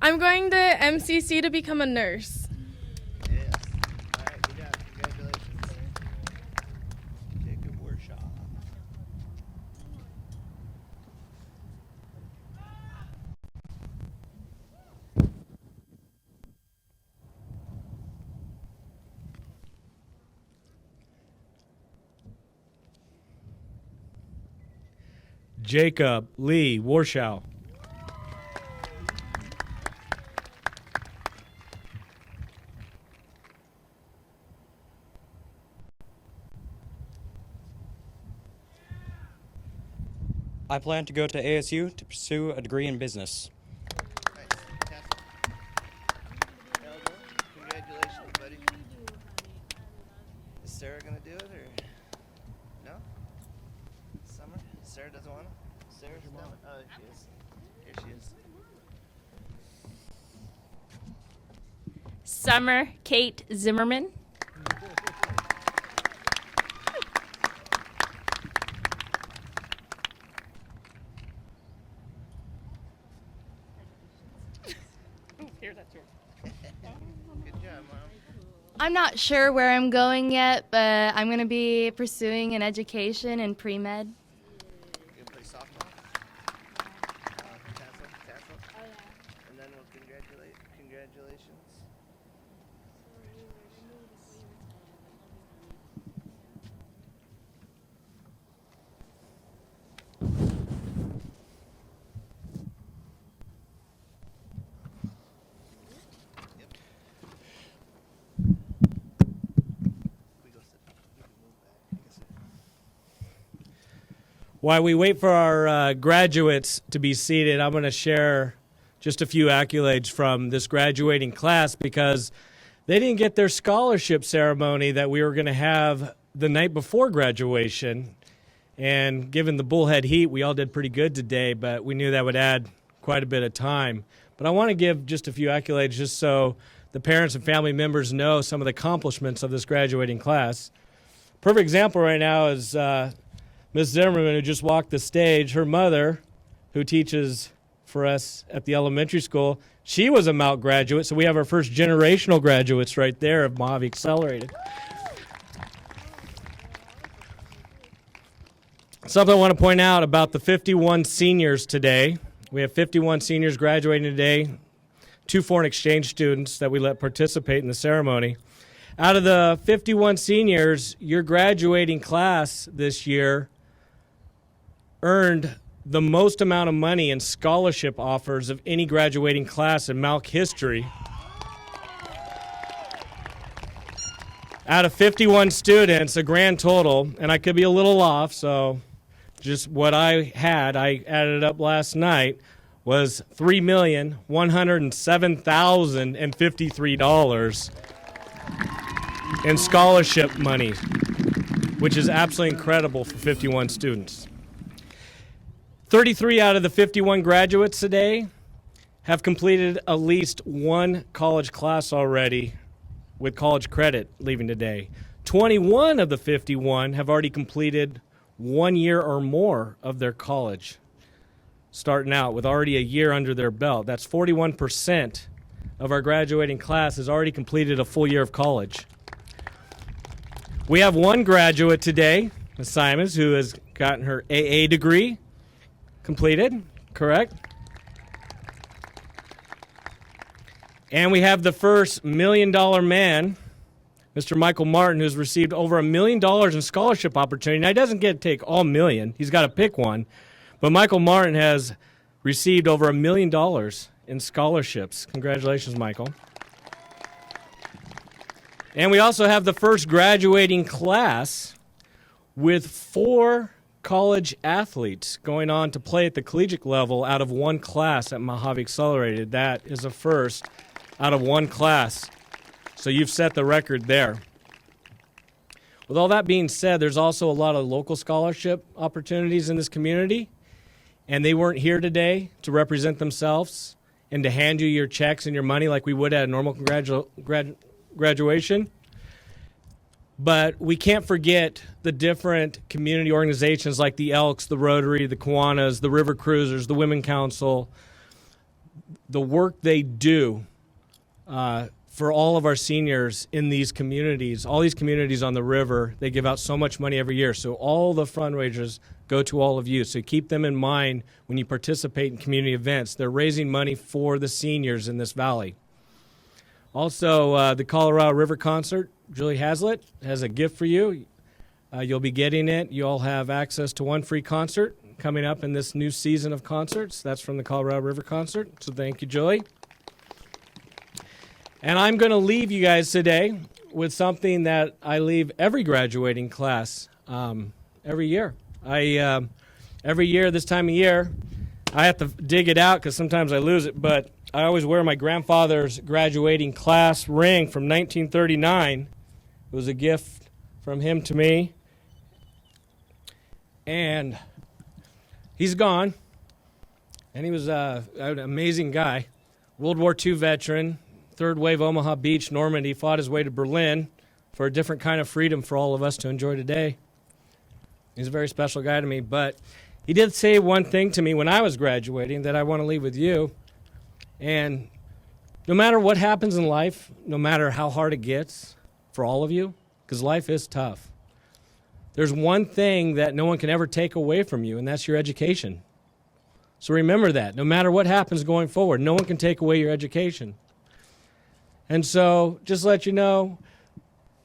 I'm going to MCC to become a nurse. Yes. All right, good job. Congratulations. Jacob Wershaw. Jacob Lee Warshow. I plan to go to ASU to pursue a degree in business. Congratulations, buddy. Is Sarah gonna do it or no? Summer? Sarah doesn't want to? Sarah's done it? Oh, she is. Here she is. Summer Kate Zimmerman. Good job, Mom. I'm not sure where I'm going yet, but I'm going to be pursuing an education in pre-med. You gonna play softball? Tassel? And then we'll congratulations. While we wait for our graduates to be seated, I'm going to share just a few accolades from this graduating class because they didn't get their scholarship ceremony that we were going to have the night before graduation. And given the bullhead heat, we all did pretty good today, but we knew that would add quite a bit of time. But I want to give just a few accolades just so the parents and family members know some of the accomplishments of this graduating class. Perfect example right now is Ms. Zimmerman, who just walked the stage. Her mother, who teaches for us at the elementary school, she was a MALC graduate, so we have our first generational graduates right there of Mojave Accelerated. Something I want to point out about the 51 seniors today. We have 51 seniors graduating today, 2 foreign exchange students that we let participate in the ceremony. Out of the 51 seniors, your graduating class this year earned the most amount of money in scholarship offers of any graduating class in MALC history. Out of 51 students, a grand total, and I could be a little off, so just what I added up last night, was $3,107,053 in scholarship money, which is absolutely incredible for 51 students. 33 out of the 51 graduates today have completed at least one college class already with college credit leaving today. 21 of the 51 have already completed 1 year or more of their college, starting out with already a year under their belt. That's 41% of our graduating class has already completed a full year of college. We have one graduate today, Ms. Simons, who has gotten her AA degree completed, correct? And we have the first $1 million man, Mr. Michael Martin, who's received over $1 million in scholarship opportunity. Now, he doesn't get to take all million. He's got to pick one. But Michael Martin has received over $1 million in scholarships. Congratulations, Michael. And we also have the first graduating class with 4 college athletes going on to play at the collegiate level out of one class at Mojave Accelerated. That is a first out of one class. So you've set the record there. With all that being said, there's also a lot of local scholarship opportunities in this community, and they weren't here today to represent themselves and to hand you your checks and your money like we would at a normal graduation. But we can't forget the different community organizations like the Elks, the Rotary, the Kiwanis, the River Cruisers, the Women Council, the work they do for all of our seniors in these communities, all these communities on the river. They give out so much money every year. So all the fundraisers go to all of you. So keep them in mind when you participate in community events. They're raising money for the seniors in this valley. Also, the Colorado River Concert, Julie Hazlitt has a gift for you. You'll be getting it. You all have access to one free concert coming up in this new season of concerts. That's from the Colorado River Concert. So thank you, Julie. And I'm going to leave you guys today with something that I leave every graduating class every year. Every year, this time of year, I have to dig it out because sometimes I lose it, but I always wear my grandfather's graduating class ring from 1939. It was a gift from him to me. And he's gone. And he was an amazing guy. World War II veteran, third wave Omaha Beach, Normandy, fought his way to Berlin for a different kind of freedom for all of us to enjoy today. He's a very special guy to me, but he did say one thing to me when I was graduating that I want to leave with you. And no matter what happens in life, no matter how hard it gets for all of you, because life is tough, there's one thing that no one can ever take away from you, and that's your education. So remember that. No matter what happens going forward, no one can take away your education. And so just to let you know,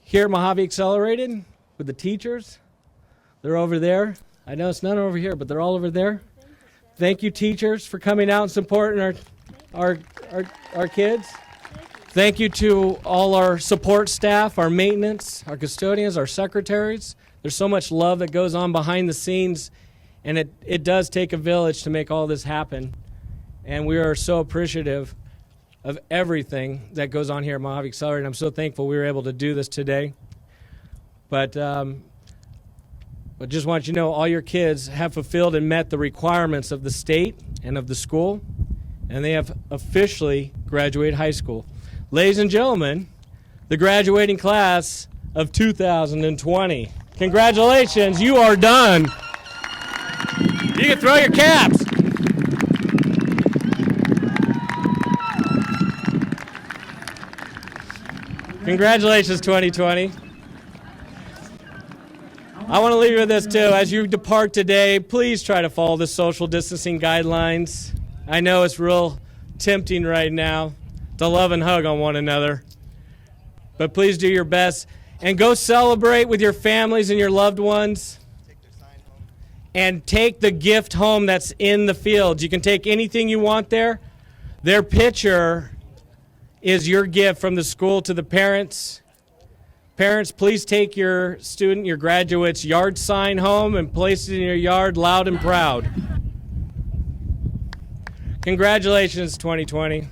here at Mojave Accelerated, with the teachers, they're over there. I know it's none over here, but they're all over there. Thank you, teachers, for coming out and supporting our kids. Thank you to all our support staff, our maintenance, our custodians, our secretaries. There's so much love that goes on behind the scenes, and it does take a village to make all this happen. And we are so appreciative of everything that goes on here at Mojave Accelerated. I'm so thankful we were able to do this today. But just want you to know all your kids have fulfilled and met the requirements of the state and of the school, and they have officially graduated high school. Ladies and gentlemen, the graduating class of 2020. Congratulations, you are done. You can throw your caps. Congratulations, 2020. I want to leave you with this, too. As you depart today, please try to follow the social distancing guidelines. I know it's real tempting right now to love and hug on one another, but please do your best. And go celebrate with your families and your loved ones. And take the gift home that's in the field. You can take anything you want there. Their picture is your gift from the school to the parents. Parents, please take your student, your graduate's yard sign home and place it in your yard loud and proud. Congratulations, 2020.